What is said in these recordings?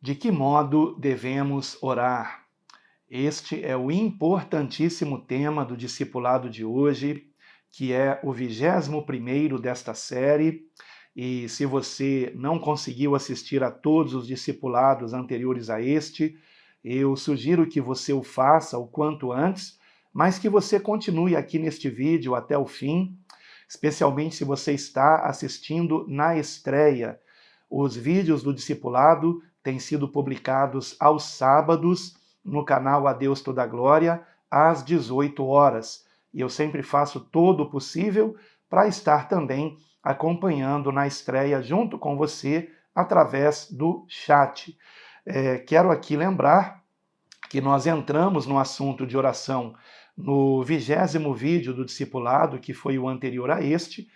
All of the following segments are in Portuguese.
De que modo devemos orar? Este é o importantíssimo tema do discipulado de hoje, que é o 21º desta série. E se você não conseguiu assistir a todos os discipulados anteriores a este, eu sugiro que você o faça o quanto antes, mas que você continue aqui neste vídeo até o fim, especialmente se você está assistindo na estreia. Os vídeos do discipulado têm sido publicados aos sábados no canal A Deus Toda a Glória, às 18 horas. E eu sempre faço todo o possível para estar também acompanhando na estreia junto com você através do chat. Quero aqui lembrar que nós entramos no assunto de oração no 20º vídeo do discipulado, que foi o anterior a este.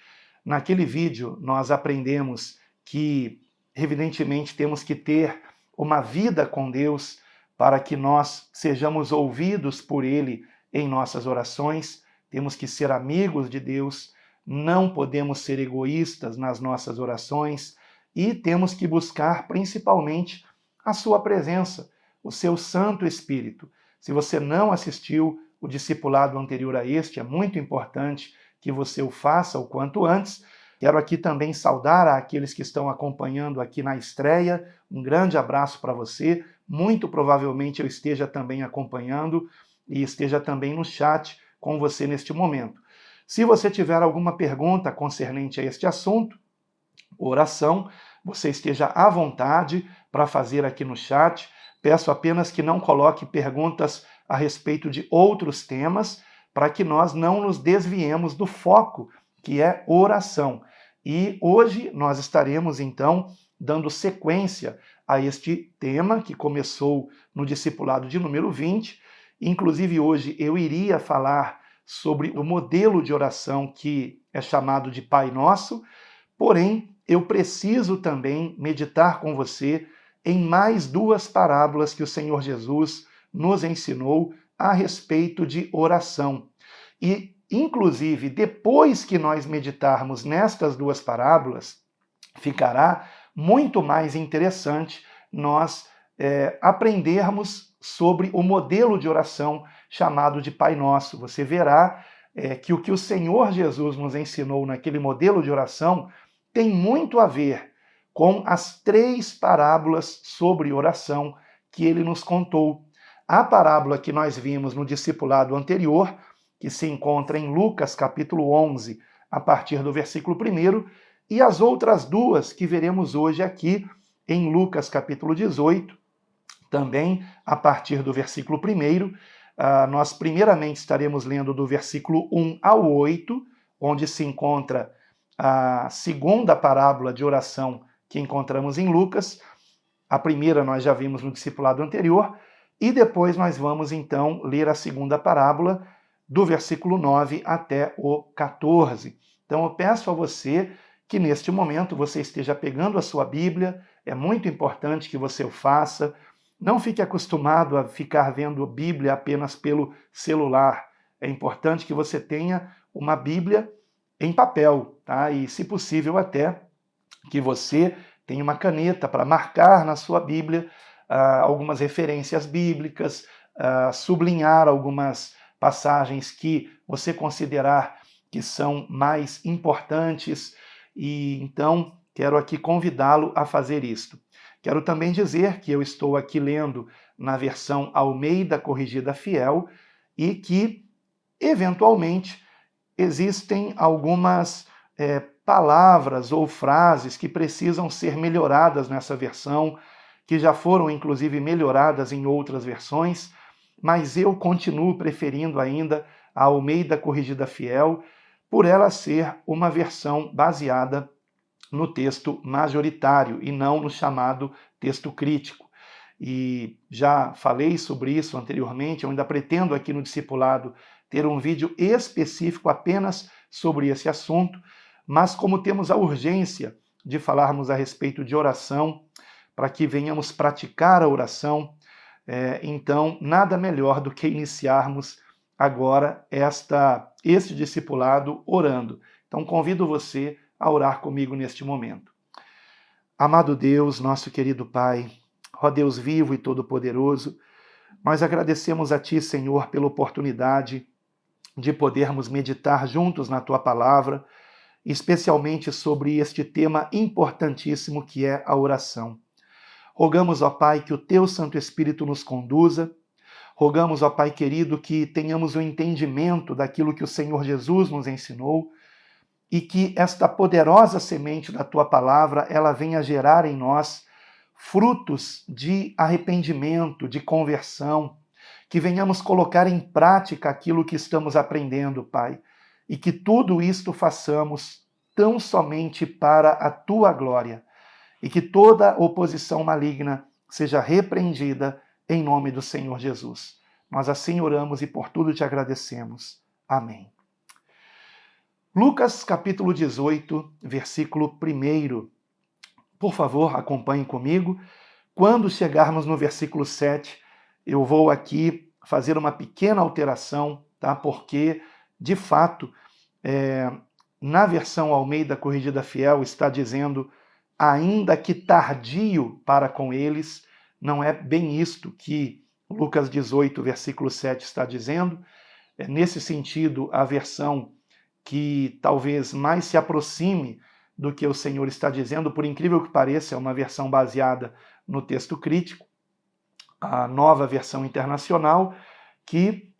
Naquele vídeo nós aprendemos que, evidentemente, temos que ter uma vida com Deus para que nós sejamos ouvidos por Ele em nossas orações. Temos que ser amigos de Deus, não podemos ser egoístas nas nossas orações e temos que buscar principalmente a sua presença, o seu Santo Espírito. Se você não assistiu o discipulado anterior a este, é muito importante que você o faça o quanto antes. Quero aqui também saudar aqueles que estão acompanhando aqui na estreia. Um grande abraço para você. Muito provavelmente eu esteja também acompanhando e esteja também no chat com você neste momento. Se você tiver alguma pergunta concernente a este assunto, oração, você esteja à vontade para fazer aqui no chat. Peço apenas que não coloque perguntas a respeito de outros temas, para que nós não nos desviemos do foco, que é oração. E hoje nós estaremos, então, dando sequência a este tema que começou no discipulado de número 20. Inclusive, hoje eu iria falar sobre o modelo de oração que é chamado de Pai Nosso, porém, eu preciso também meditar com você em mais duas parábolas que o Senhor Jesus nos ensinou a respeito de oração. E, inclusive, depois que nós meditarmos nestas duas parábolas, ficará muito mais interessante nós aprendermos sobre o modelo de oração chamado de Pai Nosso. Você verá que o que o Senhor Jesus nos ensinou naquele modelo de oração tem muito a ver com as três parábolas sobre oração que ele nos contou. A parábola que nós vimos no discipulado anterior, que se encontra em Lucas capítulo 11, a partir do versículo 1, e as outras duas que veremos hoje aqui em Lucas capítulo 18, também a partir do versículo 1. Nós primeiramente estaremos lendo do versículo 1 ao 8, onde se encontra a segunda parábola de oração que encontramos em Lucas. A primeira nós já vimos no discipulado anterior, e depois nós vamos então ler a segunda parábola do versículo 9 até o 14. Então eu peço a você que neste momento você esteja pegando a sua Bíblia, é muito importante que você o faça. Não fique acostumado a ficar vendo Bíblia apenas pelo celular. É importante que você tenha uma Bíblia em papel, tá? E, se possível, até que você tenha uma caneta para marcar na sua Bíblia algumas referências bíblicas, sublinhar algumas passagens que você considerar que são mais importantes. E então, quero aqui convidá-lo a fazer isto. Quero também dizer que eu estou aqui lendo na versão Almeida Corrigida Fiel e que, eventualmente, existem algumas palavras ou frases que precisam ser melhoradas nessa versão, que já foram, inclusive, melhoradas em outras versões, mas eu continuo preferindo ainda a Almeida Corrigida Fiel, por ela ser uma versão baseada no texto majoritário e não no chamado texto crítico. E já falei sobre isso anteriormente, eu ainda pretendo aqui no discipulado ter um vídeo específico apenas sobre esse assunto, mas como temos a urgência de falarmos a respeito de oração, para que venhamos praticar a oração, então nada melhor do que iniciarmos agora este discipulado orando. Então convido você a orar comigo neste momento. Amado Deus, nosso querido Pai, ó Deus vivo e todo-poderoso, nós agradecemos a Ti, Senhor, pela oportunidade de podermos meditar juntos na Tua palavra, especialmente sobre este tema importantíssimo que é a oração. Rogamos, ó Pai, que o Teu Santo Espírito nos conduza. Rogamos, ó Pai querido, que tenhamos o entendimento daquilo que o Senhor Jesus nos ensinou e que esta poderosa semente da Tua palavra, ela venha gerar em nós frutos de arrependimento, de conversão, que venhamos colocar em prática aquilo que estamos aprendendo, Pai, e que tudo isto façamos tão somente para a Tua glória, e que toda oposição maligna seja repreendida em nome do Senhor Jesus. Nós assim oramos e por tudo te agradecemos. Amém. Lucas capítulo 18, versículo 1. Por favor, acompanhem comigo. Quando chegarmos no versículo 7, eu vou aqui fazer uma pequena alteração, tá? Porque, de fato, na versão Almeida Corrigida Fiel está dizendo ainda que tardio para com eles. Não é bem isto que Lucas 18, versículo 7 está dizendo. Nesse sentido, a versão que talvez mais se aproxime do que o Senhor está dizendo, por incrível que pareça, é uma versão baseada no texto crítico, a Nova Versão Internacional, que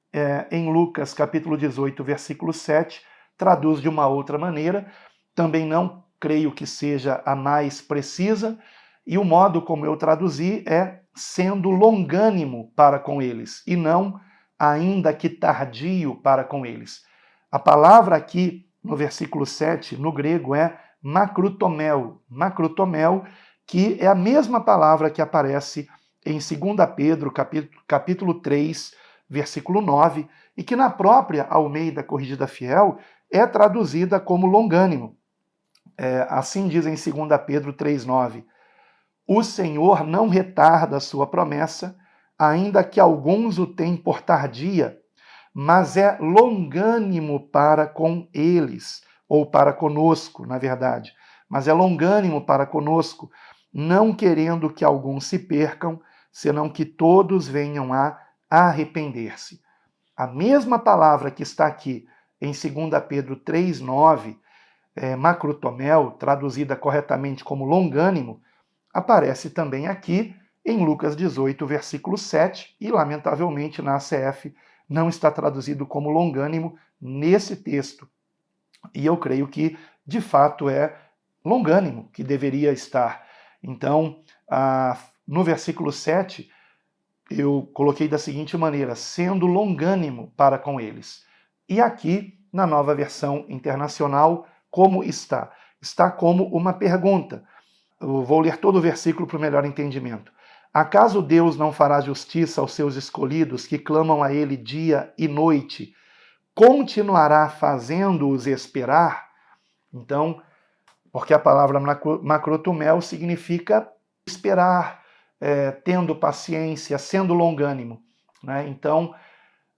em Lucas capítulo 18, versículo 7, traduz de uma outra maneira. Também não creio que seja a mais precisa, e o modo como eu traduzi é sendo longânimo para com eles, e não ainda que tardio para com eles. A palavra aqui no versículo 7, no grego, é makrotomel, que é a mesma palavra que aparece em 2 Pedro, capítulo 3, versículo 9, e que na própria Almeida Corrigida Fiel é traduzida como longânimo. Assim diz em 2 Pedro 3,9, o Senhor não retarda a sua promessa, ainda que alguns o tenham por tardia, mas é longânimo para com eles, ou para conosco, na verdade, mas é longânimo para conosco, não querendo que alguns se percam, senão que todos venham a arrepender-se. A mesma palavra que está aqui em 2 Pedro 3,9, makrotomel, traduzida corretamente como longânimo, aparece também aqui em Lucas 18, versículo 7, e lamentavelmente na ACF não está traduzido como longânimo nesse texto. E eu creio que, de fato, é longânimo que deveria estar. Então, no versículo 7, eu coloquei da seguinte maneira, sendo longânimo para com eles. E aqui, na Nova Versão Internacional, como está? Está como uma pergunta. Eu vou ler todo o versículo para o melhor entendimento. Acaso Deus não fará justiça aos seus escolhidos que clamam a Ele dia e noite? Continuará fazendo-os esperar? Então, porque a palavra makrotomel significa esperar, tendo paciência, sendo longânimo, né? Então,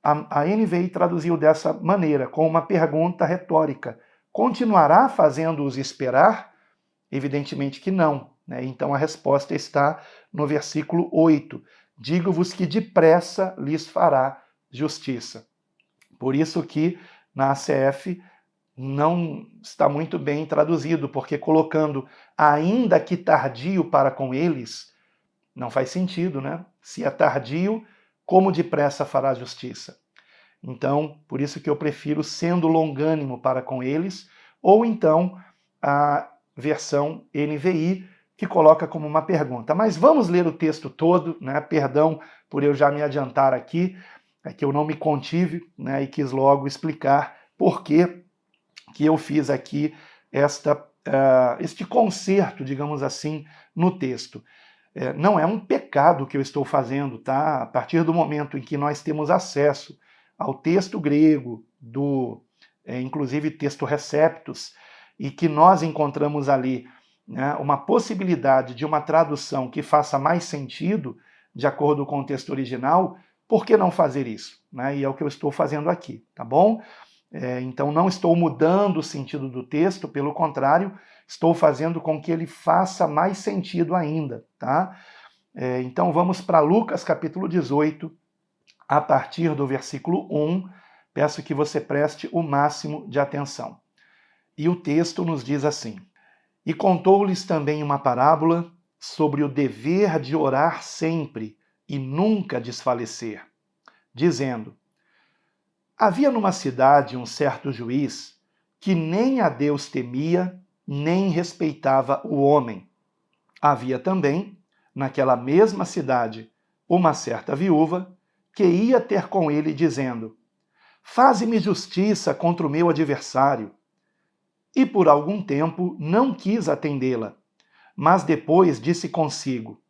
a NVI traduziu dessa maneira, com uma pergunta retórica. Continuará fazendo-os esperar? Evidentemente que não, né? Então a resposta está no versículo 8. Digo-vos que depressa lhes fará justiça. Por isso que na ACF não está muito bem traduzido, porque colocando ainda que tardio para com eles, não faz sentido, né? Se é tardio, como depressa fará justiça? Então, por isso que eu prefiro sendo longânimo para com eles, ou então a versão NVI, que coloca como uma pergunta. Mas vamos ler o texto todo, né? Perdão por eu já me adiantar aqui, é que eu não me contive, né? E quis logo explicar por que eu fiz aqui este conserto, digamos assim, no texto. Não é um pecado que eu estou fazendo, tá? A partir do momento em que nós temos acesso ao texto grego, inclusive texto receptus, e que nós encontramos ali, né, uma possibilidade de uma tradução que faça mais sentido, de acordo com o texto original, por que não fazer isso? Né? E é o que eu estou fazendo aqui, tá bom? Então não estou mudando o sentido do texto, pelo contrário, estou fazendo com que ele faça mais sentido ainda, tá? Então vamos para Lucas capítulo 18, a partir do versículo 1. Peço que você preste o máximo de atenção. E o texto nos diz assim: E contou-lhes também uma parábola sobre o dever de orar sempre e nunca desfalecer, dizendo: Havia numa cidade um certo juiz que nem a Deus temia, nem respeitava o homem. Havia também, naquela mesma cidade, uma certa viúva que ia ter com ele, dizendo: Faze-me justiça contra o meu adversário. E por algum tempo não quis atendê-la, mas depois disse consigo: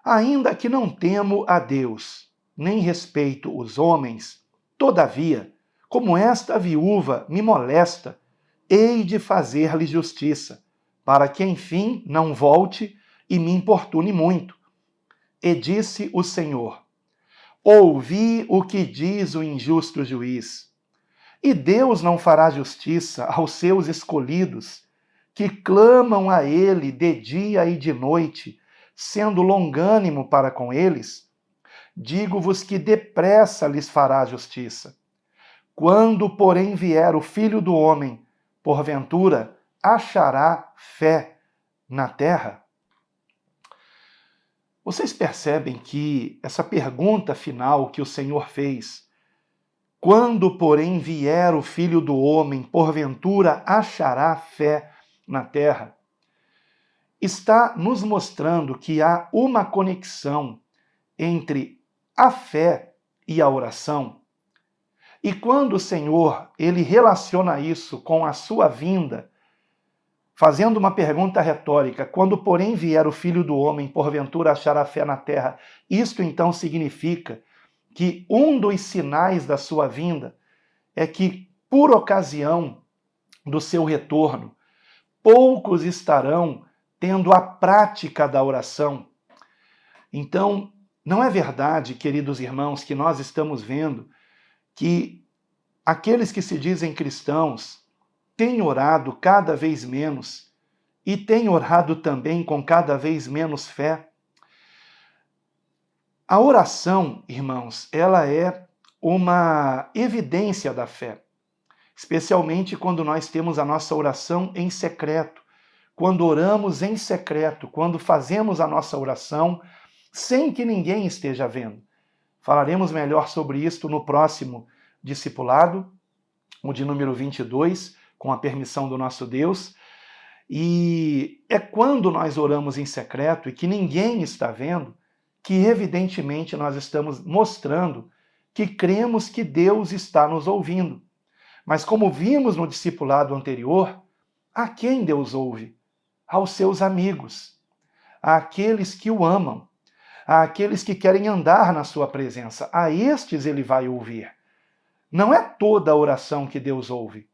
Ainda que não temo a Deus, nem respeito os homens, todavia, como esta viúva me molesta, hei de fazer-lhe justiça, para que enfim não volte e me importune muito. E disse o Senhor: Ouvi o que diz o injusto juiz. E Deus não fará justiça aos seus escolhidos, que clamam a ele de dia e de noite, sendo longânimo para com eles? Digo-vos que depressa lhes fará justiça. Quando, porém, vier o Filho do Homem, porventura achará fé na terra? Vocês percebem que essa pergunta final que o Senhor fez, quando, porém, vier o Filho do Homem, porventura achará fé na terra, está nos mostrando que há uma conexão entre a fé e a oração. E quando o Senhor, ele relaciona isso com a sua vinda, fazendo uma pergunta retórica: quando, porém, vier o Filho do Homem, porventura achará fé na terra, isto então significa que um dos sinais da sua vinda é que, por ocasião do seu retorno, poucos estarão tendo a prática da oração. Então, não é verdade, queridos irmãos, que nós estamos vendo que aqueles que se dizem cristãos têm orado cada vez menos e têm orado também com cada vez menos fé? A oração, irmãos, ela é uma evidência da fé, especialmente quando nós temos a nossa oração em secreto, quando oramos em secreto, quando fazemos a nossa oração sem que ninguém esteja vendo. Falaremos melhor sobre isto no próximo discipulado, o de número 22, com a permissão do nosso Deus. E é quando nós oramos em secreto e que ninguém está vendo que, evidentemente, nós estamos mostrando que cremos que Deus está nos ouvindo. Mas como vimos no discipulado anterior, a quem Deus ouve? Aos seus amigos, àqueles que o amam, àqueles que querem andar na sua presença. A estes ele vai ouvir. Não é toda a oração que Deus ouve.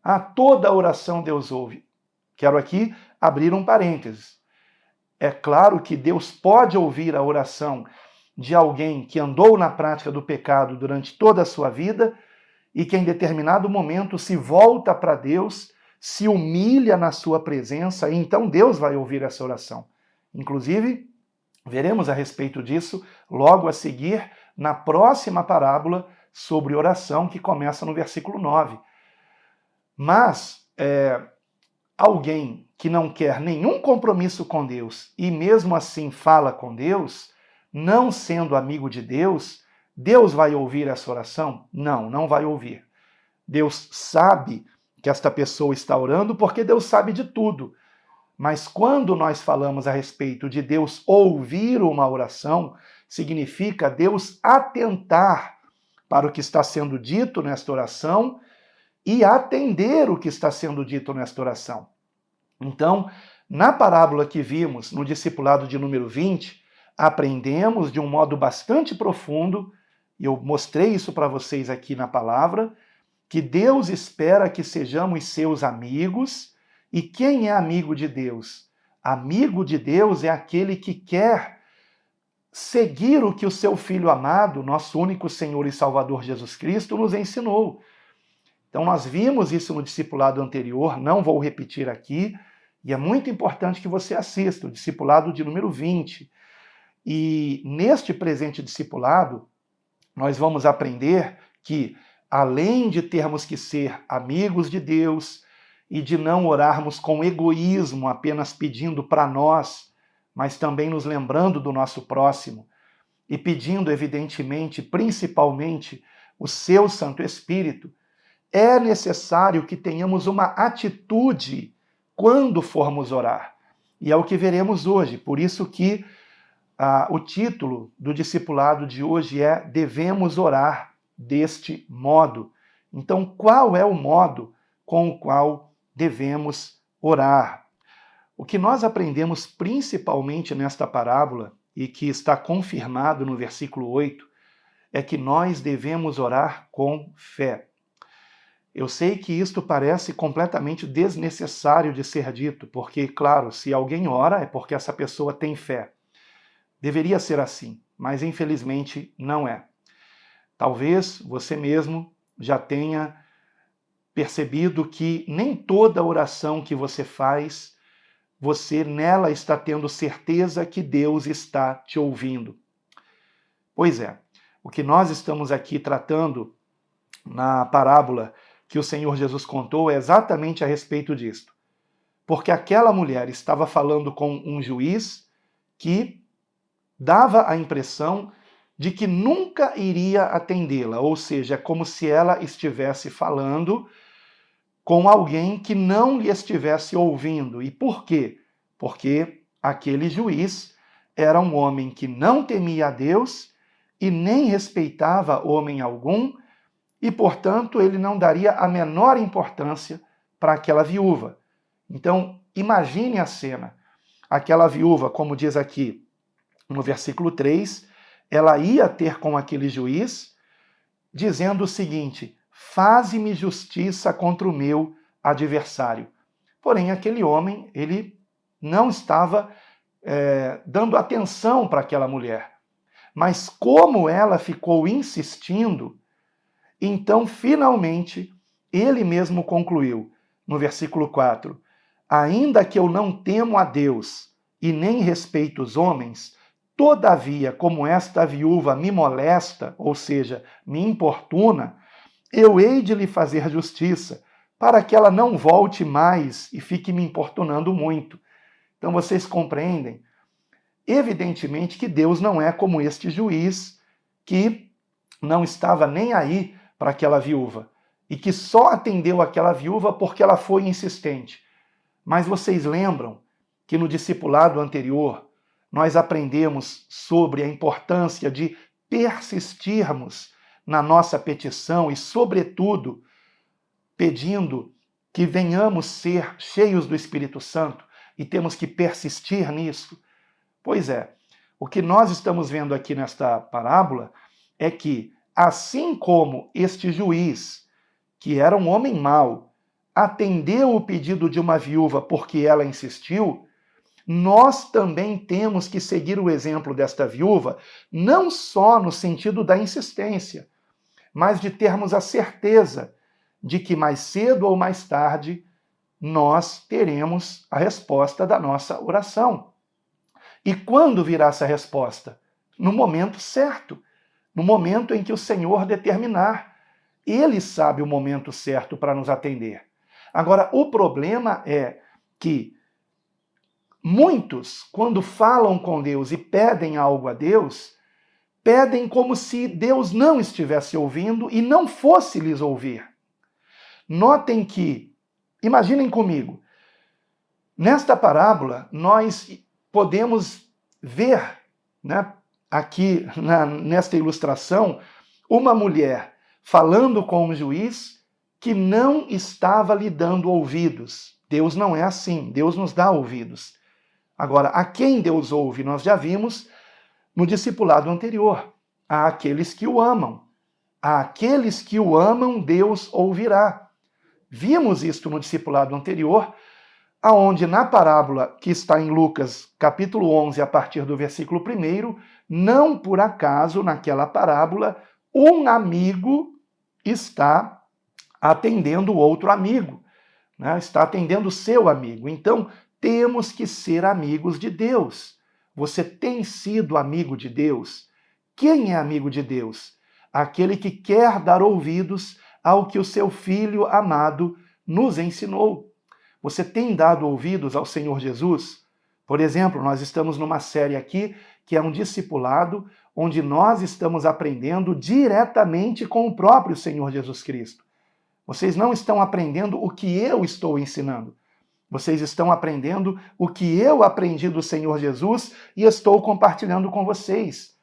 A toda a oração Deus ouve. Quero aqui abrir um parênteses. É claro que Deus pode ouvir a oração de alguém que andou na prática do pecado durante toda a sua vida e que em determinado momento se volta para Deus, se humilha na sua presença, e então Deus vai ouvir essa oração. Inclusive, veremos a respeito disso logo a seguir na próxima parábola sobre oração, que começa no versículo 9. Mas alguém que não quer nenhum compromisso com Deus e mesmo assim fala com Deus, não sendo amigo de Deus, Deus vai ouvir essa oração? Não, não vai ouvir. Deus sabe que esta pessoa está orando porque Deus sabe de tudo. Mas quando nós falamos a respeito de Deus ouvir uma oração, significa Deus atentar para o que está sendo dito nesta oração e atender o que está sendo dito nesta oração. Então, na parábola que vimos no discipulado de número 20, aprendemos de um modo bastante profundo, e eu mostrei isso para vocês aqui na palavra, que Deus espera que sejamos seus amigos. E quem é amigo de Deus? Amigo de Deus é aquele que quer seguir o que o seu Filho amado, nosso único Senhor e Salvador Jesus Cristo, nos ensinou. Então nós vimos isso no discipulado anterior, não vou repetir aqui, e é muito importante que você assista o discipulado de número 20. E neste presente discipulado, nós vamos aprender que, além de termos que ser amigos de Deus e de não orarmos com egoísmo, apenas pedindo para nós, mas também nos lembrando do nosso próximo e pedindo, evidentemente, principalmente, o seu Santo Espírito, é necessário que tenhamos uma atitude quando formos orar. E é o que veremos hoje. Por isso que o título do discipulado de hoje é Devemos Orar deste modo. Então, qual é o modo com o qual devemos orar? O que nós aprendemos principalmente nesta parábola, e que está confirmado no versículo 8, é que nós devemos orar com fé. Eu sei que isto parece completamente desnecessário de ser dito, porque, claro, se alguém ora é porque essa pessoa tem fé. Deveria ser assim, mas infelizmente não é. Talvez você mesmo já tenha percebido que nem toda oração que você faz, você nela está tendo certeza que Deus está te ouvindo. Pois é, o que nós estamos aqui tratando na parábola que o Senhor Jesus contou é exatamente a respeito disto. Porque aquela mulher estava falando com um juiz que dava a impressão de que nunca iria atendê-la, ou seja, é como se ela estivesse falando com alguém que não lhe estivesse ouvindo. E por quê? Porque aquele juiz era um homem que não temia a Deus e nem respeitava homem algum, e, portanto, ele não daria a menor importância para aquela viúva. Então, imagine a cena. Aquela viúva, como diz aqui no versículo 3, ela ia ter com aquele juiz, dizendo o seguinte: faze-me justiça contra o meu adversário. Porém, aquele homem, ele não estava dando atenção para aquela mulher. Mas como ela ficou insistindo, então, finalmente, ele mesmo concluiu, no versículo 4, ainda que eu não temo a Deus e nem respeito os homens, todavia, como esta viúva me molesta, ou seja, me importuna, eu hei de lhe fazer justiça, para que ela não volte mais e fique me importunando muito. Então vocês compreendem, evidentemente, que Deus não é como este juiz que não estava nem aí para aquela viúva e que só atendeu aquela viúva porque ela foi insistente. Mas vocês lembram que no discipulado anterior nós aprendemos sobre a importância de persistirmos na nossa petição e, sobretudo, pedindo que venhamos ser cheios do Espírito Santo e temos que persistir nisso? Pois é, o que nós estamos vendo aqui nesta parábola é que, assim como este juiz, que era um homem mau, atendeu o pedido de uma viúva porque ela insistiu, nós também temos que seguir o exemplo desta viúva, não só no sentido da insistência, mas de termos a certeza de que mais cedo ou mais tarde nós teremos a resposta da nossa oração. E quando virá essa resposta? No momento certo, no momento em que o Senhor determinar. Ele sabe o momento certo para nos atender. Agora, o problema é que muitos, quando falam com Deus e pedem algo a Deus, pedem como se Deus não estivesse ouvindo e não fosse lhes ouvir. Notem que, imaginem comigo, nesta parábola nós podemos ver, aqui nesta ilustração, uma mulher falando com um juiz que não estava lhe dando ouvidos. Deus não é assim, Deus nos dá ouvidos. Agora, a quem Deus ouve, nós já vimos no discipulado anterior, a aqueles que o amam. A aqueles que o amam, Deus ouvirá. Vimos isto no discipulado anterior, aonde na parábola que está em Lucas, capítulo 11, a partir do versículo 1, não por acaso, naquela parábola, um amigo está atendendo o outro amigo, está atendendo o seu amigo. Então, temos que ser amigos de Deus. Você tem sido amigo de Deus? Quem é amigo de Deus? Aquele que quer dar ouvidos ao que o seu Filho amado nos ensinou. Você tem dado ouvidos ao Senhor Jesus? Por exemplo, nós estamos numa série aqui que é um discipulado, onde nós estamos aprendendo diretamente com o próprio Senhor Jesus Cristo. Vocês não estão aprendendo o que eu estou ensinando. Vocês estão aprendendo o que eu aprendi do Senhor Jesus e estou compartilhando com vocês.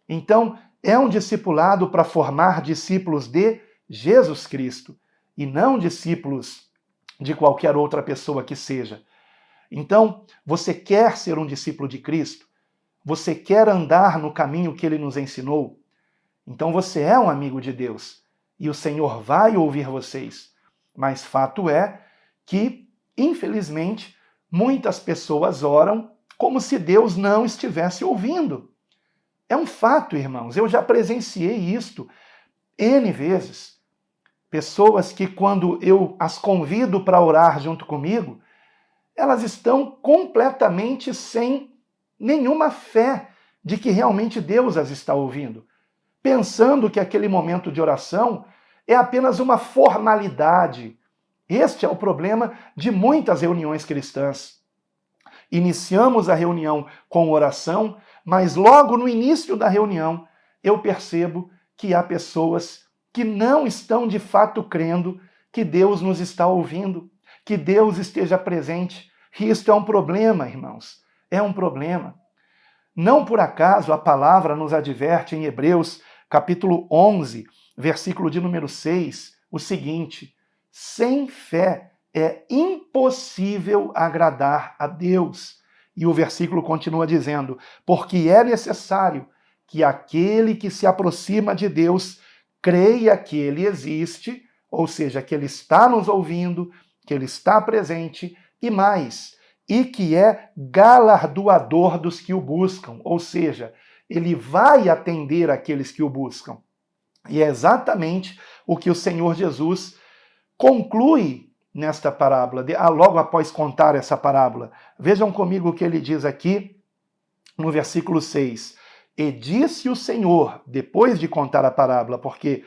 Então, é um discipulado para formar discípulos de Jesus Cristo e não discípulos de qualquer outra pessoa que seja. Então, você quer ser um discípulo de Cristo? Você quer andar no caminho que ele nos ensinou? Então você é um amigo de Deus e o Senhor vai ouvir vocês. Mas fato é que, infelizmente, muitas pessoas oram como se Deus não estivesse ouvindo. É um fato, irmãos. Eu já presenciei isto N vezes. Pessoas que, quando eu as convido para orar junto comigo, elas estão completamente sem nenhuma fé de que realmente Deus as está ouvindo, pensando que aquele momento de oração é apenas uma formalidade. Este é o problema de muitas reuniões cristãs. Iniciamos a reunião com oração, mas logo no início da reunião eu percebo que há pessoas que não estão de fato crendo que Deus nos está ouvindo, que Deus esteja presente. E isto é um problema, irmãos. É um problema. Não por acaso a palavra nos adverte em Hebreus, capítulo 11, versículo de número 6, o seguinte: sem fé é impossível agradar a Deus. E o versículo continua dizendo: porque é necessário que aquele que se aproxima de Deus creia que ele existe, ou seja, que ele está nos ouvindo, que ele está presente, e mais, e que é galardoador dos que o buscam, ou seja, ele vai atender aqueles que o buscam. E é exatamente o que o Senhor Jesus conclui nesta parábola, logo após contar essa parábola. Vejam comigo o que ele diz aqui no versículo 6. E disse o Senhor, depois de contar a parábola, porque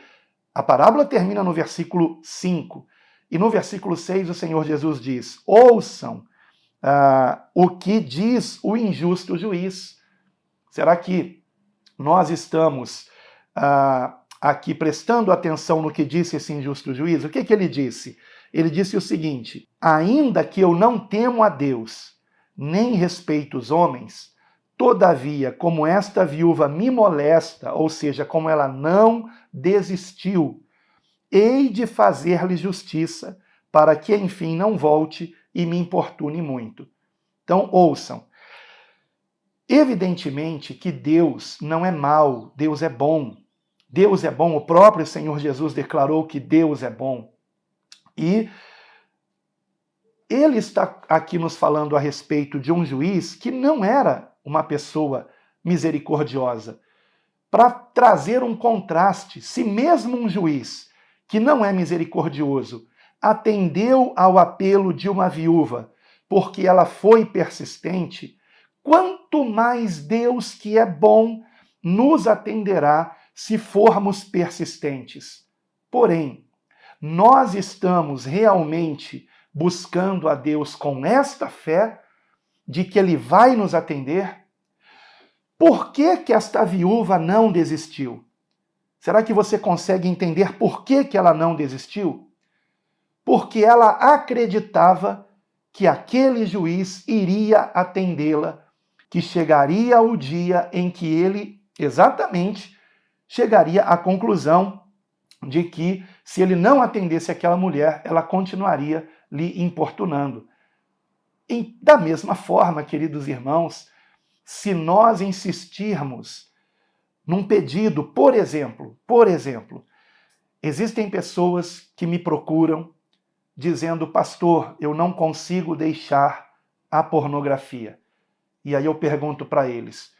a parábola termina no versículo 5, e no versículo 6 o Senhor Jesus diz: ouçam o que diz o injusto juiz. Será que nós estamos aqui prestando atenção no que disse esse injusto juiz? O que ele disse? Ele disse o seguinte: ainda que eu não temo a Deus, nem respeito os homens, todavia, como esta viúva me molesta, ou seja, como ela não desistiu, hei de fazer-lhe justiça, para que enfim não volte e me importune muito. Então, ouçam. Evidentemente que Deus não é mau, Deus é bom. Deus é bom, o próprio Senhor Jesus declarou que Deus é bom. E ele está aqui nos falando a respeito de um juiz que não era uma pessoa misericordiosa. Para trazer um contraste, se mesmo um juiz que não é misericordioso atendeu ao apelo de uma viúva porque ela foi persistente, quanto mais Deus, que é bom, nos atenderá se formos persistentes. Porém, nós estamos realmente buscando a Deus com esta fé de que Ele vai nos atender? Por que que esta viúva não desistiu? Será que você consegue entender por que que ela não desistiu? Porque ela acreditava que aquele juiz iria atendê-la, que chegaria o dia em que ele, exatamente, chegaria à conclusão de que, se ele não atendesse aquela mulher, ela continuaria lhe importunando. E, da mesma forma, queridos irmãos, se nós insistirmos num pedido, por exemplo, existem pessoas que me procuram dizendo: pastor, eu não consigo deixar a pornografia. E aí eu pergunto para eles: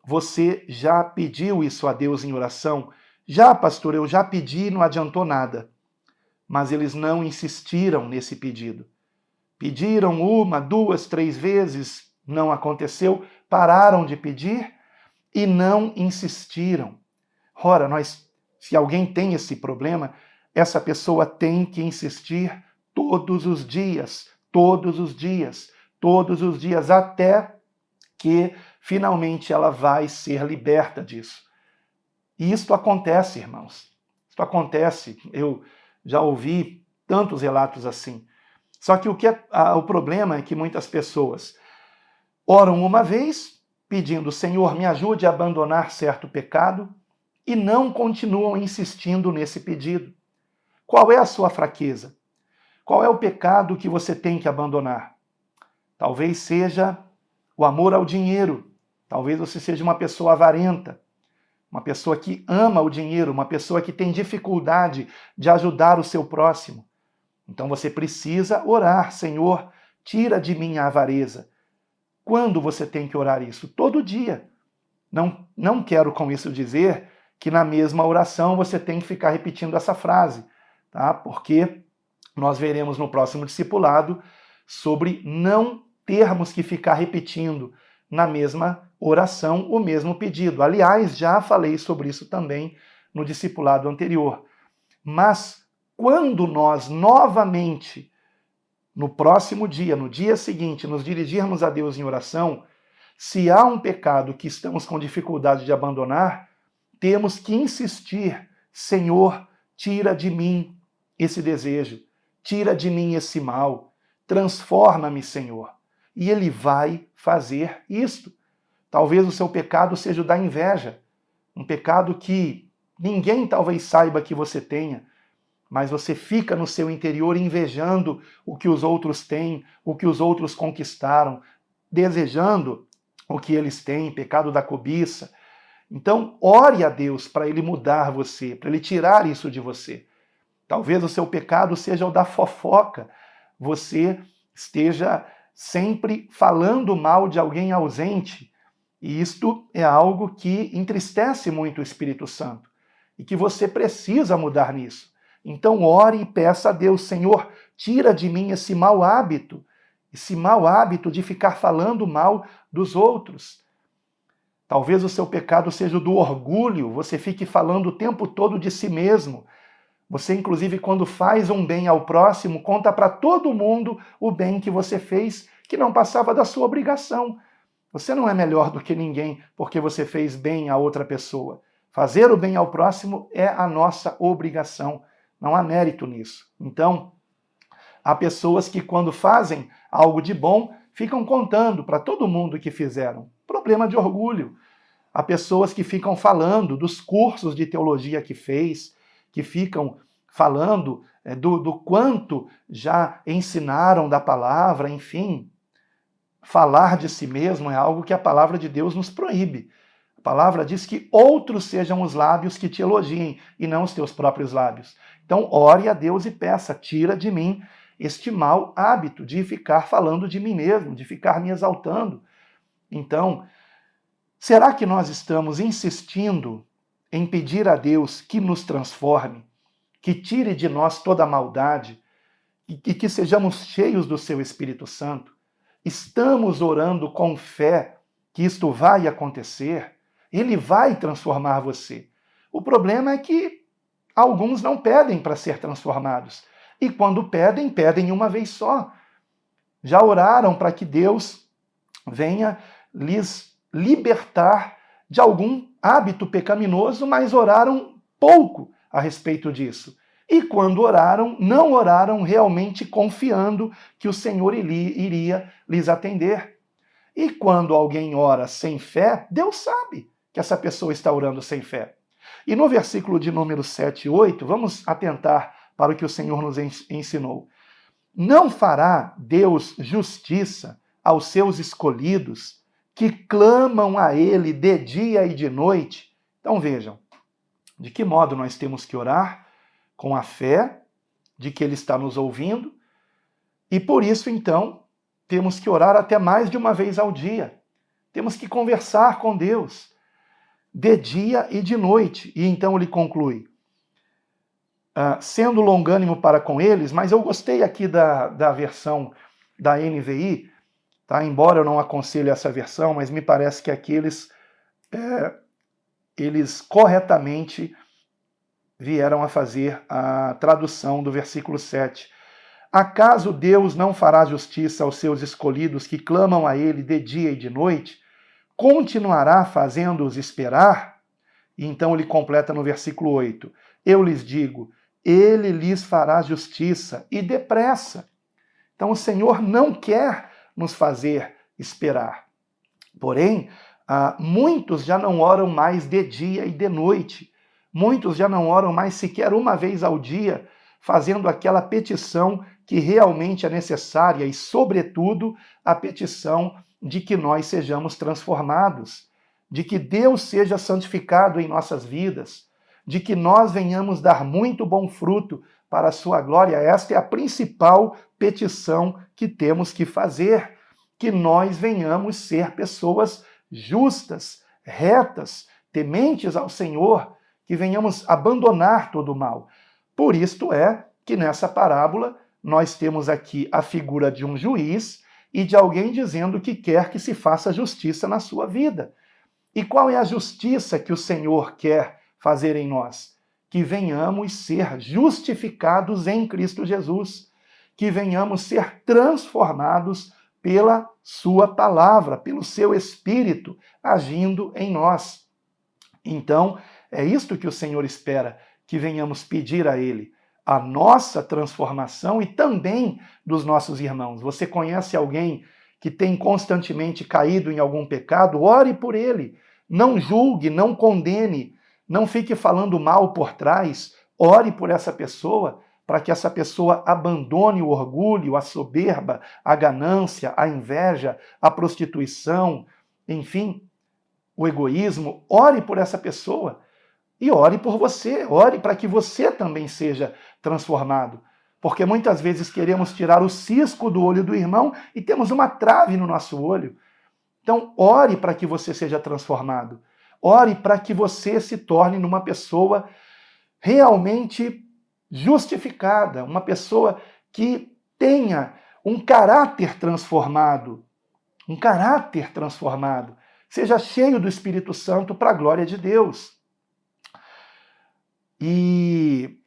você já pediu isso a Deus em oração? Já, pastor, eu já pedi e não adiantou nada. Mas eles não insistiram nesse pedido. Pediram 1, 2, 3 vezes, não aconteceu, pararam de pedir e não insistiram. Ora, se alguém tem esse problema, essa pessoa tem que insistir todos os dias, todos os dias, todos os dias, até que finalmente ela vai ser liberta disso. E isto acontece, irmãos. Isto acontece. Eu já ouvi tantos relatos assim. Só que o problema é que muitas pessoas oram uma vez, pedindo, Senhor, me ajude a abandonar certo pecado, e não continuam insistindo nesse pedido. Qual é a sua fraqueza? Qual é o pecado que você tem que abandonar? Talvez seja o amor ao dinheiro. Talvez você seja uma pessoa avarenta, uma pessoa que ama o dinheiro, uma pessoa que tem dificuldade de ajudar o seu próximo. Então você precisa orar, Senhor, tira de mim a avareza. Quando você tem que orar isso? Todo dia. Não quero com isso dizer que na mesma oração você tem que ficar repetindo essa frase, tá? Porque nós veremos no próximo discipulado sobre não termos que ficar repetindo na mesma oração o mesmo pedido. Aliás, já falei sobre isso também no discipulado anterior. Mas quando nós novamente, no próximo dia, no dia seguinte, nos dirigirmos a Deus em oração, se há um pecado que estamos com dificuldade de abandonar, temos que insistir, Senhor, tira de mim esse desejo, tira de mim esse mal, transforma-me, Senhor. E Ele vai fazer isto. Talvez o seu pecado seja o da inveja, um pecado que ninguém talvez saiba que você tenha, mas você fica no seu interior invejando o que os outros têm, o que os outros conquistaram, desejando o que eles têm, pecado da cobiça. Então, ore a Deus para Ele mudar você, para Ele tirar isso de você. Talvez o seu pecado seja o da fofoca. Você esteja sempre falando mal de alguém ausente. E isto é algo que entristece muito o Espírito Santo. E que você precisa mudar nisso. Então, ore e peça a Deus, Senhor, tira de mim esse mau hábito de ficar falando mal dos outros. Talvez o seu pecado seja o do orgulho, você fique falando o tempo todo de si mesmo. Você, inclusive, quando faz um bem ao próximo, conta para todo mundo o bem que você fez, que não passava da sua obrigação. Você não é melhor do que ninguém porque você fez bem a outra pessoa. Fazer o bem ao próximo é a nossa obrigação. Não há mérito nisso. Então, há pessoas que, quando fazem algo de bom, ficam contando para todo mundo que fizeram. Problema de orgulho. Há pessoas que ficam falando dos cursos de teologia que fez, que ficam falando do quanto já ensinaram da palavra, enfim. Falar de si mesmo é algo que a palavra de Deus nos proíbe. A palavra diz que outros sejam os lábios que te elogiem e não os teus próprios lábios. Então, ore a Deus e peça, tira de mim este mau hábito de ficar falando de mim mesmo, de ficar me exaltando. Então, será que nós estamos insistindo em pedir a Deus que nos transforme, que tire de nós toda a maldade e que sejamos cheios do seu Espírito Santo? Estamos orando com fé que isto vai acontecer? Ele vai transformar você. O problema é que alguns não pedem para ser transformados. E quando pedem, pedem uma vez só. Já oraram para que Deus venha lhes libertar de algum hábito pecaminoso, mas oraram pouco a respeito disso. E quando oraram, não oraram realmente confiando que o Senhor iria lhes atender. E quando alguém ora sem fé, Deus sabe que essa pessoa está orando sem fé. E no versículo de número 7 e 8, vamos atentar para o que o Senhor nos ensinou. Não fará Deus justiça aos seus escolhidos que clamam a Ele de dia e de noite? Então vejam, de que modo nós temos que orar? Com a fé de que Ele está nos ouvindo, e por isso, então, temos que orar até mais de uma vez ao dia. Temos que conversar com Deus de dia e de noite. E então ele conclui, sendo longânimo para com eles, mas eu gostei aqui da versão da NVI, tá? Embora eu não aconselhe essa versão, mas me parece que aqui eles corretamente vieram a fazer a tradução do versículo 7. Acaso Deus não fará justiça aos seus escolhidos que clamam a ele de dia e de noite? Continuará fazendo-os esperar? E então ele completa no versículo 8. Eu lhes digo, ele lhes fará justiça e depressa. Então o Senhor não quer nos fazer esperar. Porém, muitos já não oram mais de dia e de noite. Muitos já não oram mais sequer uma vez ao dia, fazendo aquela petição que realmente é necessária e, sobretudo, a petição de que nós sejamos transformados, de que Deus seja santificado em nossas vidas, de que nós venhamos dar muito bom fruto para a sua glória. Esta é a principal petição que temos que fazer, que nós venhamos ser pessoas justas, retas, tementes ao Senhor, que venhamos abandonar todo o mal. Por isto é que nessa parábola nós temos aqui a figura de um juiz e de alguém dizendo que quer que se faça justiça na sua vida. E qual é a justiça que o Senhor quer fazer em nós? Que venhamos ser justificados em Cristo Jesus, que venhamos ser transformados pela sua palavra, pelo seu Espírito agindo em nós. Então, é isto que o Senhor espera, que venhamos pedir a Ele, a nossa transformação e também dos nossos irmãos. Você conhece alguém que tem constantemente caído em algum pecado? Ore por ele. Não julgue, não condene, não fique falando mal por trás. Ore por essa pessoa, para que essa pessoa abandone o orgulho, a soberba, a ganância, a inveja, a prostituição, enfim, o egoísmo. Ore por essa pessoa. E ore por você, ore para que você também seja transformado. Porque muitas vezes queremos tirar o cisco do olho do irmão e temos uma trave no nosso olho. Então, ore para que você seja transformado. Ore para que você se torne uma pessoa realmente justificada, uma pessoa que tenha um caráter transformado. Um caráter transformado. Seja cheio do Espírito Santo para a glória de Deus. E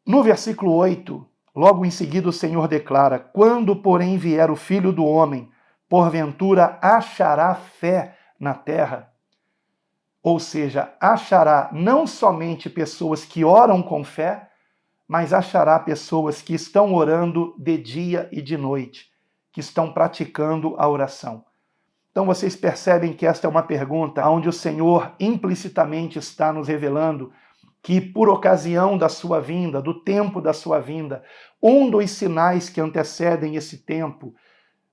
no versículo 8, logo em seguida o Senhor declara: quando, porém, vier o Filho do Homem, porventura achará fé na terra? Ou seja, achará não somente pessoas que oram com fé, mas achará pessoas que estão orando de dia e de noite, que estão praticando a oração. Então vocês percebem que esta é uma pergunta onde o Senhor implicitamente está nos revelando que por ocasião da sua vinda, do tempo da sua vinda, um dos sinais que antecedem esse tempo,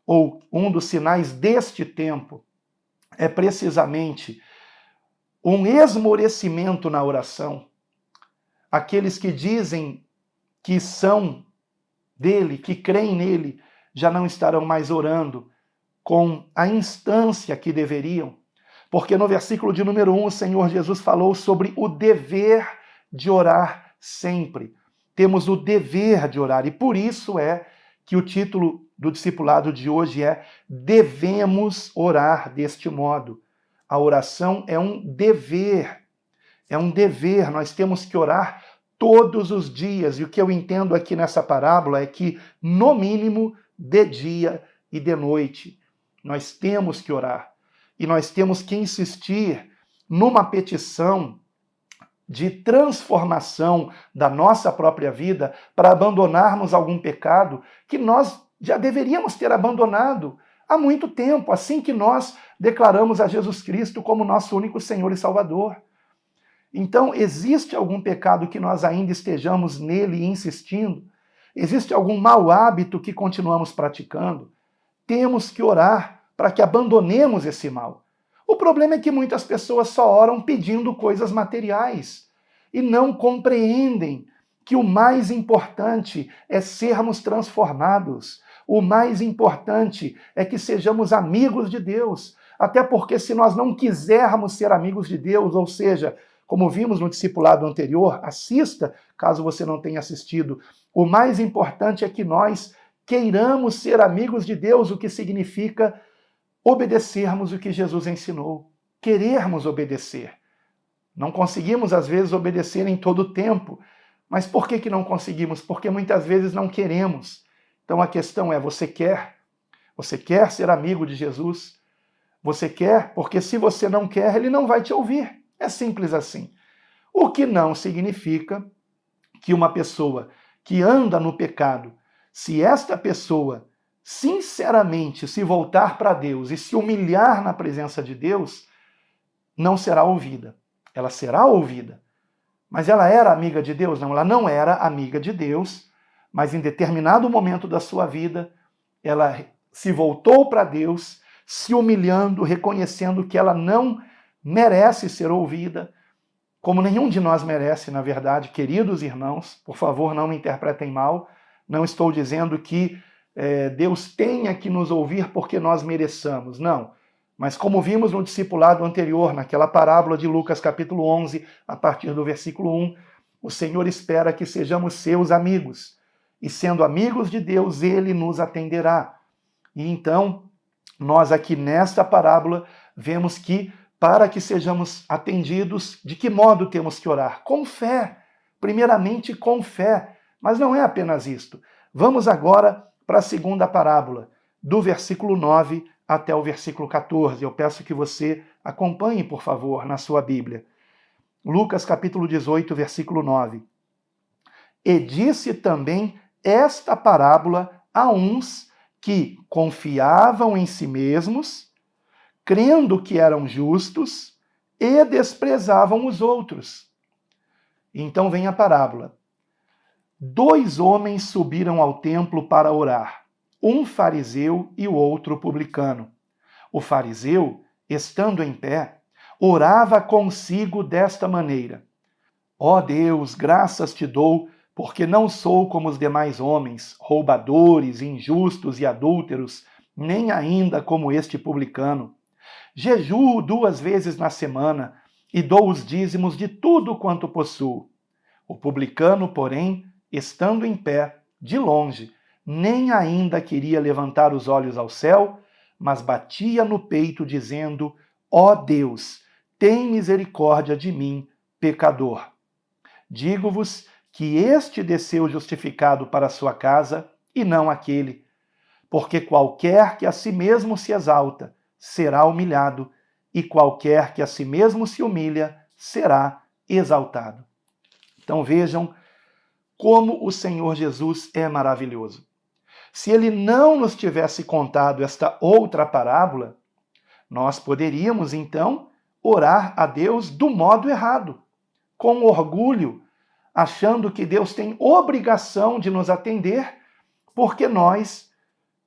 ou um dos sinais deste tempo, é precisamente um esmorecimento na oração. Aqueles que dizem que são dele, que creem nele, já não estarão mais orando com a instância que deveriam. Porque no versículo de número 1, o Senhor Jesus falou sobre o dever de orar sempre. Temos o dever de orar, e por isso é que o título do discipulado de hoje é Devemos Orar deste modo. A oração é um dever, nós temos que orar todos os dias, e o que eu entendo aqui nessa parábola é que, no mínimo, de dia e de noite, nós temos que orar. E nós temos que insistir numa petição de transformação da nossa própria vida para abandonarmos algum pecado que nós já deveríamos ter abandonado há muito tempo, assim que nós declaramos a Jesus Cristo como nosso único Senhor e Salvador. Então, existe algum pecado que nós ainda estejamos nele insistindo? Existe algum mau hábito que continuamos praticando? Temos que orar para que abandonemos esse mal. O problema é que muitas pessoas só oram pedindo coisas materiais e não compreendem que o mais importante é sermos transformados. O mais importante é que sejamos amigos de Deus. Até porque se nós não quisermos ser amigos de Deus, ou seja, como vimos no discipulado anterior, assista, caso você não tenha assistido, o mais importante é que nós queiramos ser amigos de Deus, o que significa obedecermos o que Jesus ensinou, querermos obedecer. Não conseguimos, às vezes, obedecer em todo o tempo. Mas por que não conseguimos? Porque muitas vezes não queremos. Então a questão é, você quer? Você quer ser amigo de Jesus? Você quer? Porque se você não quer, ele não vai te ouvir. É simples assim. O que não significa que uma pessoa que anda no pecado, se esta pessoa sinceramente se voltar para Deus e se humilhar na presença de Deus, não será ouvida. Ela será ouvida. Mas ela era amiga de Deus? Não, ela não era amiga de Deus, mas em determinado momento da sua vida, ela se voltou para Deus, se humilhando, reconhecendo que ela não merece ser ouvida, como nenhum de nós merece, na verdade, queridos irmãos, por favor, não me interpretem mal, não estou dizendo que Deus tenha que nos ouvir porque nós mereçamos, não. Mas como vimos no discipulado anterior, naquela parábola de Lucas capítulo 11, a partir do versículo 1, o Senhor espera que sejamos seus amigos. E sendo amigos de Deus, Ele nos atenderá. E então, nós aqui nesta parábola, vemos que para que sejamos atendidos, de que modo temos que orar? Com fé. Primeiramente com fé. Mas não é apenas isto. Vamos agora para a segunda parábola, do versículo 9 até o versículo 14. Eu peço que você acompanhe, por favor, na sua Bíblia. Lucas capítulo 18, versículo 9. E disse também esta parábola a uns que confiavam em si mesmos, crendo que eram justos, e desprezavam os outros. Então vem a parábola. 2 homens subiram ao templo para orar, um fariseu e o outro publicano. O fariseu, estando em pé, orava consigo desta maneira: Ó Deus, graças te dou, porque não sou como os demais homens, roubadores, injustos e adúlteros, nem ainda como este publicano. Jejuo 2 vezes na semana e dou os dízimos de tudo quanto possuo. O publicano, porém, estando em pé, de longe, nem ainda queria levantar os olhos ao céu, mas batia no peito, dizendo: Ó Deus, tem misericórdia de mim, pecador. Digo-vos que este desceu justificado para a sua casa, e não aquele. Porque qualquer que a si mesmo se exalta, será humilhado, e qualquer que a si mesmo se humilha, será exaltado. Então vejam como o Senhor Jesus é maravilhoso. Se ele não nos tivesse contado esta outra parábola, nós poderíamos então orar a Deus do modo errado, com orgulho, achando que Deus tem obrigação de nos atender, porque nós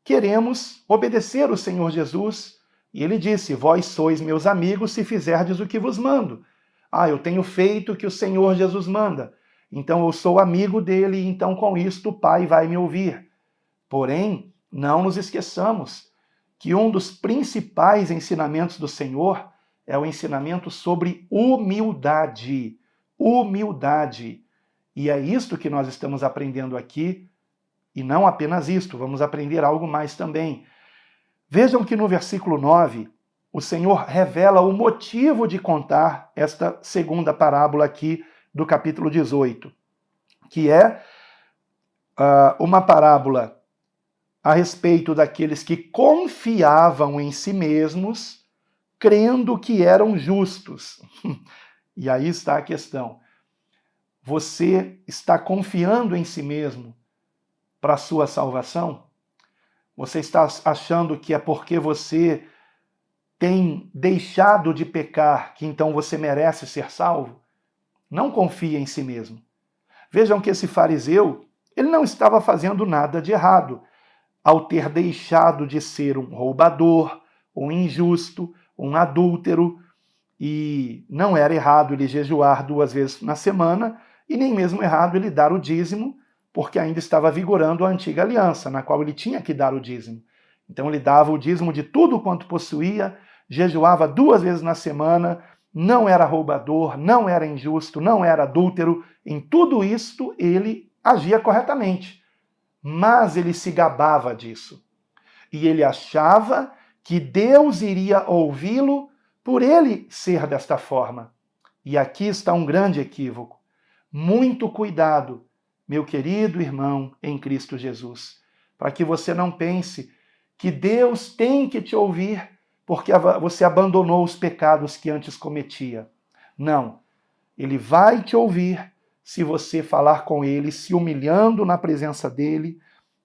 queremos obedecer o Senhor Jesus. E ele disse: Vós sois meus amigos se fizerdes o que vos mando. Eu tenho feito o que o Senhor Jesus manda. Então eu sou amigo dele, e então com isto o Pai vai me ouvir. Porém, não nos esqueçamos que um dos principais ensinamentos do Senhor é o ensinamento sobre humildade. Humildade. E é isto que nós estamos aprendendo aqui, e não apenas isto, vamos aprender algo mais também. Vejam que no versículo 9, o Senhor revela o motivo de contar esta segunda parábola aqui do capítulo 18, que é uma parábola a respeito daqueles que confiavam em si mesmos, crendo que eram justos. E aí está a questão. Você está confiando em si mesmo para a sua salvação? Você está achando que é porque você tem deixado de pecar que então você merece ser salvo? Não confie em si mesmo. Vejam que esse fariseu, ele não estava fazendo nada de errado ao ter deixado de ser um roubador, um injusto, um adúltero, e não era errado ele jejuar 2 vezes na semana, e nem mesmo errado ele dar o dízimo, porque ainda estava vigorando a antiga aliança, na qual ele tinha que dar o dízimo. Então ele dava o dízimo de tudo quanto possuía, jejuava 2 vezes na semana, não era roubador, não era injusto, não era adúltero. Em tudo isto ele agia corretamente. mas ele se gabava disso. E ele achava que Deus iria ouvi-lo por ele ser desta forma. E aqui está um grande equívoco. Muito cuidado, meu querido irmão em Cristo Jesus, para que você não pense que Deus tem que te ouvir porque você abandonou os pecados que antes cometia. Não, ele vai te ouvir se você falar com ele, se humilhando na presença dele,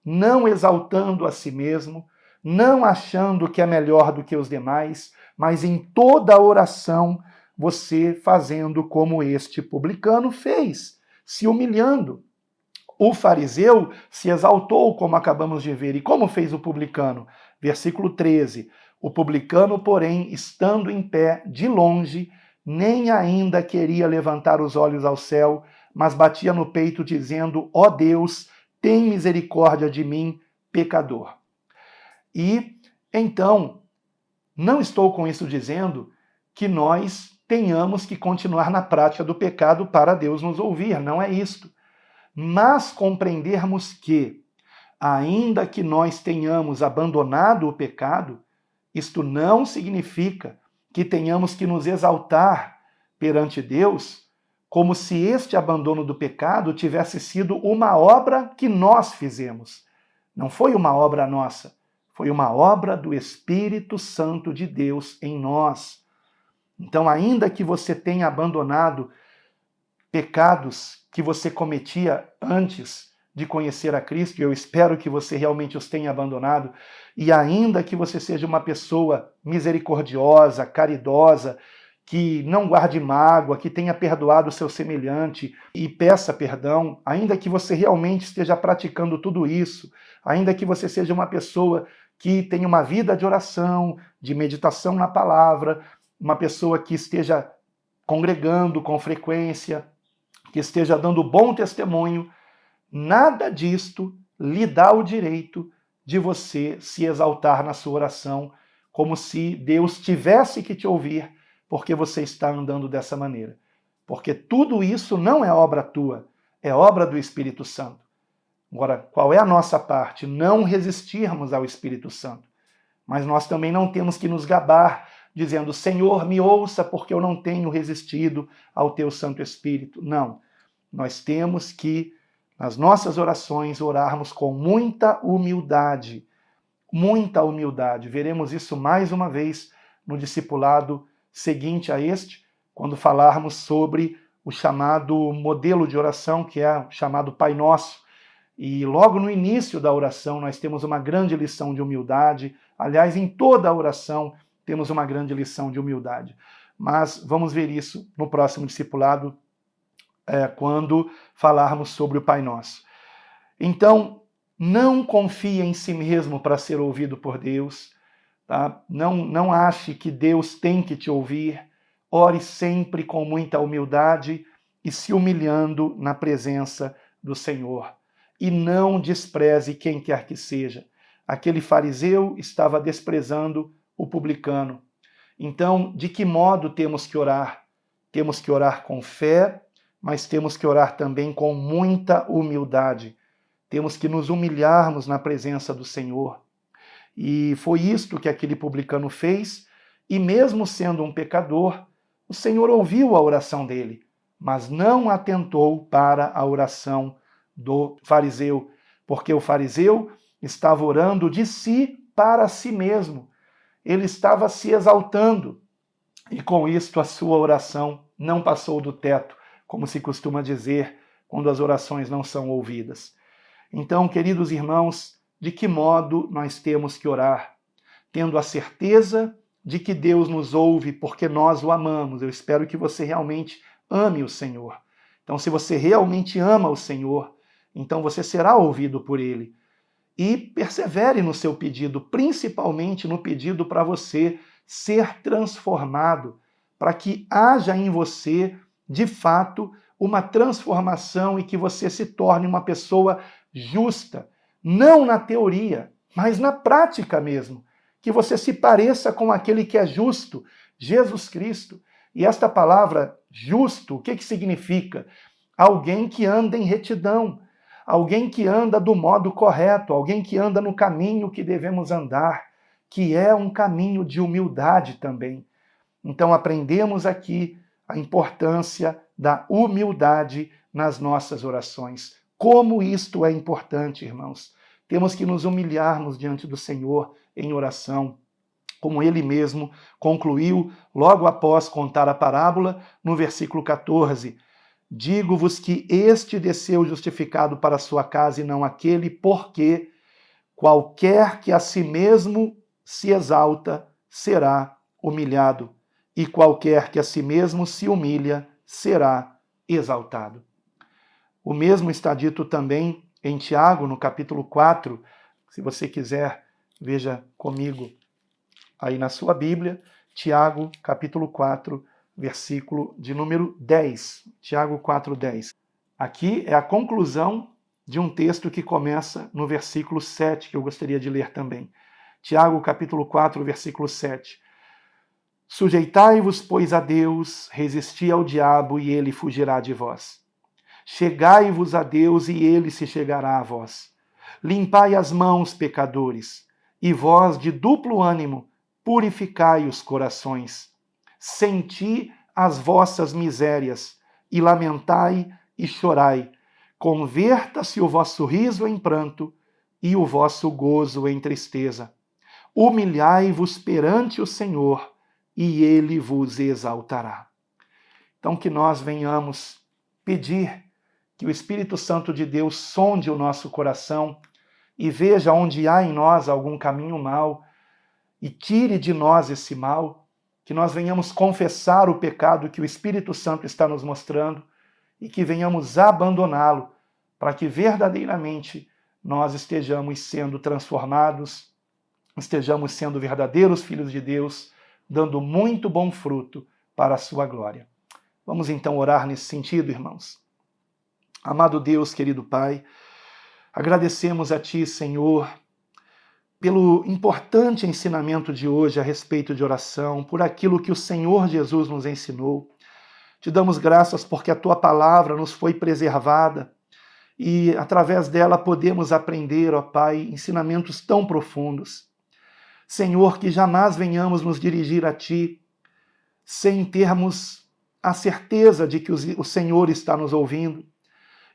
não exaltando a si mesmo, não achando que é melhor do que os demais, mas em toda oração você fazendo como este publicano fez, se humilhando. O fariseu se exaltou, como acabamos de ver. E como fez o publicano? Versículo 13. O publicano, porém, estando em pé de longe, nem ainda queria levantar os olhos ao céu, mas batia no peito, dizendo: ó Deus, tem misericórdia de mim, pecador. E, então, não estou com isso dizendo que nós tenhamos que continuar na prática do pecado para Deus nos ouvir, não é isto. Mas compreendermos que, ainda que nós tenhamos abandonado o pecado, isto não significa que tenhamos que nos exaltar perante Deus como se este abandono do pecado tivesse sido uma obra que nós fizemos. Não foi uma obra nossa, foi uma obra do Espírito Santo de Deus em nós. Então, ainda que você tenha abandonado pecados que você cometia antes de conhecer a Cristo, e eu espero que você realmente os tenha abandonado, e ainda que você seja uma pessoa misericordiosa, caridosa, que não guarde mágoa, que tenha perdoado o seu semelhante e peça perdão, ainda que você realmente esteja praticando tudo isso, ainda que você seja uma pessoa que tenha uma vida de oração, de meditação na palavra, uma pessoa que esteja congregando com frequência, que esteja dando bom testemunho, nada disto lhe dá o direito de você se exaltar na sua oração, como se Deus tivesse que te ouvir, porque você está andando dessa maneira. Porque tudo isso não é obra tua, é obra do Espírito Santo. Agora, qual é a nossa parte? Não resistirmos ao Espírito Santo. Mas nós também não temos que nos gabar, dizendo: Senhor, me ouça, porque eu não tenho resistido ao teu Santo Espírito. Não. Nós temos que, nas nossas orações, orarmos com muita humildade. Muita humildade. Veremos isso mais uma vez no discipulado seguinte a este, quando falarmos sobre o chamado modelo de oração, que é o chamado Pai Nosso. E logo no início da oração nós temos uma grande lição de humildade. Aliás, em toda a oração temos uma grande lição de humildade. Mas vamos ver isso no próximo discipulado, quando falarmos sobre o Pai Nosso. Então, não confie em si mesmo para ser ouvido por Deus. Tá? Não ache que Deus tem que te ouvir. Ore sempre com muita humildade e se humilhando na presença do Senhor. E não despreze quem quer que seja. Aquele fariseu estava desprezando o publicano. Então, de que modo temos que orar? Temos que orar com fé, mas temos que orar também com muita humildade. Temos que nos humilharmos na presença do Senhor. E foi isto que aquele publicano fez, e mesmo sendo um pecador, o Senhor ouviu a oração dele, mas não atentou para a oração do fariseu, porque o fariseu estava orando de si para si mesmo. Ele estava se exaltando, e com isto a sua oração não passou do teto, como se costuma dizer quando as orações não são ouvidas. Então, queridos irmãos, de que modo nós temos que orar? Tendo a certeza de que Deus nos ouve porque nós o amamos. Eu espero que você realmente ame o Senhor. Então, se você realmente ama o Senhor, então você será ouvido por Ele. E persevere no seu pedido, principalmente no pedido para você ser transformado, para que haja em você, de fato, uma transformação e que você se torne uma pessoa justa, não na teoria, mas na prática mesmo, que você se pareça com aquele que é justo, Jesus Cristo. E esta palavra justo, o que significa? Alguém que anda em retidão, alguém que anda do modo correto, alguém que anda no caminho que devemos andar, que é um caminho de humildade também. Então aprendemos aqui a importância da humildade nas nossas orações. Como isto é importante, irmãos. Temos que nos humilharmos diante do Senhor em oração, como ele mesmo concluiu logo após contar a parábola, no versículo 14. Digo-vos que este desceu justificado para a sua casa e não aquele, porque qualquer que a si mesmo se exalta será humilhado, e qualquer que a si mesmo se humilha será exaltado. O mesmo está dito também em Tiago, no capítulo 4. Se você quiser, veja comigo aí na sua Bíblia, Tiago, capítulo 4, versículo de número 10. Tiago 4, 10. Aqui é a conclusão de um texto que começa no versículo 7, que eu gostaria de ler também. Tiago, capítulo 4, versículo 7. Sujeitai-vos, pois, a Deus, resisti ao diabo, e ele fugirá de vós. Chegai-vos a Deus, e ele se chegará a vós. Limpai as mãos, pecadores, e vós, de duplo ânimo, purificai os corações. Senti as vossas misérias, e lamentai e chorai. Converta-se o vosso riso em pranto, e o vosso gozo em tristeza. Humilhai-vos perante o Senhor, e ele vos exaltará. Então que nós venhamos pedir que o Espírito Santo de Deus sonde o nosso coração e veja onde há em nós algum caminho mau e tire de nós esse mal, que nós venhamos confessar o pecado que o Espírito Santo está nos mostrando e que venhamos abandoná-lo, para que verdadeiramente nós estejamos sendo transformados, estejamos sendo verdadeiros filhos de Deus, dando muito bom fruto para a sua glória. Vamos então orar nesse sentido, irmãos. Amado Deus, querido Pai, agradecemos a Ti, Senhor, pelo importante ensinamento de hoje a respeito de oração, por aquilo que o Senhor Jesus nos ensinou. Te damos graças porque a Tua palavra nos foi preservada e através dela podemos aprender, ó Pai, ensinamentos tão profundos. Senhor, que jamais venhamos nos dirigir a Ti sem termos a certeza de que o Senhor está nos ouvindo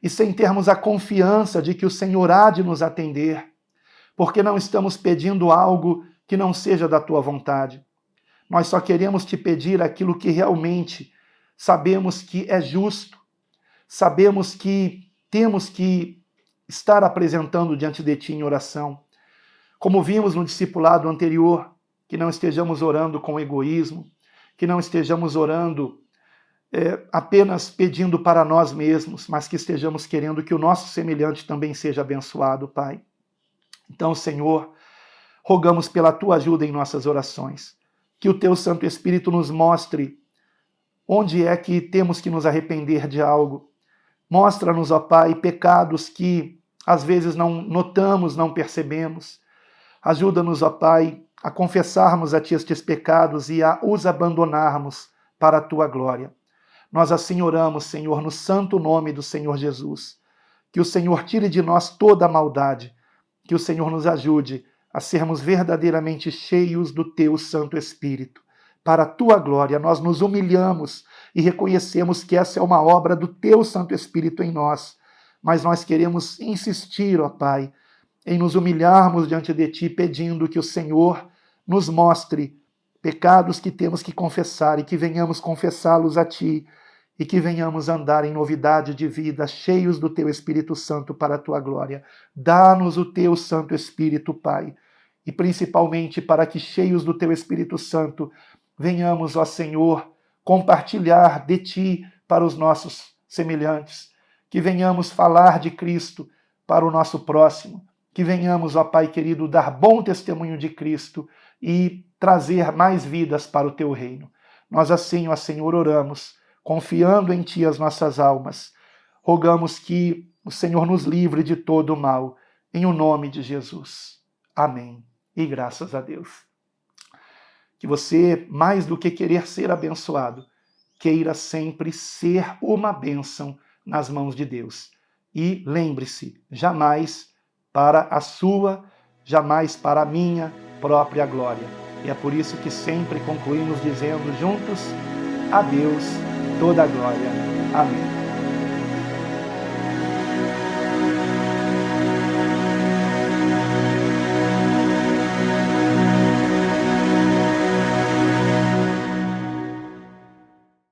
e sem termos a confiança de que o Senhor há de nos atender, porque não estamos pedindo algo que não seja da Tua vontade. Nós só queremos Te pedir aquilo que realmente sabemos que é justo, sabemos que temos que estar apresentando diante de Ti em oração. Como vimos no discipulado anterior, que não estejamos orando com egoísmo, que não estejamos orando apenas pedindo para nós mesmos, mas que estejamos querendo que o nosso semelhante também seja abençoado, Pai. Então, Senhor, rogamos pela Tua ajuda em nossas orações, que o Teu Santo Espírito nos mostre onde é que temos que nos arrepender de algo. Mostra-nos, ó Pai, pecados que às vezes não notamos, não percebemos. Ajuda-nos, ó Pai, a confessarmos a Ti estes pecados e a os abandonarmos para a Tua glória. Nós assim oramos, Senhor, no santo nome do Senhor Jesus. Que o Senhor tire de nós toda a maldade, que o Senhor nos ajude a sermos verdadeiramente cheios do Teu Santo Espírito. Para a Tua glória, nós nos humilhamos e reconhecemos que essa é uma obra do Teu Santo Espírito em nós. Mas nós queremos insistir, ó Pai, em nos humilharmos diante de Ti, pedindo que o Senhor nos mostre pecados que temos que confessar e que venhamos confessá-los a Ti e que venhamos andar em novidade de vida, cheios do Teu Espírito Santo para a Tua glória. Dá-nos o Teu Santo Espírito, Pai, e principalmente para que, cheios do Teu Espírito Santo, venhamos, ó Senhor, compartilhar de Ti para os nossos semelhantes, que venhamos falar de Cristo para o nosso próximo, que venhamos, ó Pai querido, dar bom testemunho de Cristo e trazer mais vidas para o Teu reino. Nós assim, ó Senhor, oramos, confiando em Ti as nossas almas. Rogamos que o Senhor nos livre de todo o mal, em o nome de Jesus. Amém. E graças a Deus. Que você, mais do que querer ser abençoado, queira sempre ser uma bênção nas mãos de Deus. e lembre-se, jamais para a sua, jamais para a minha própria glória. E é por isso que sempre concluímos dizendo juntos: a Deus toda a glória. Amém.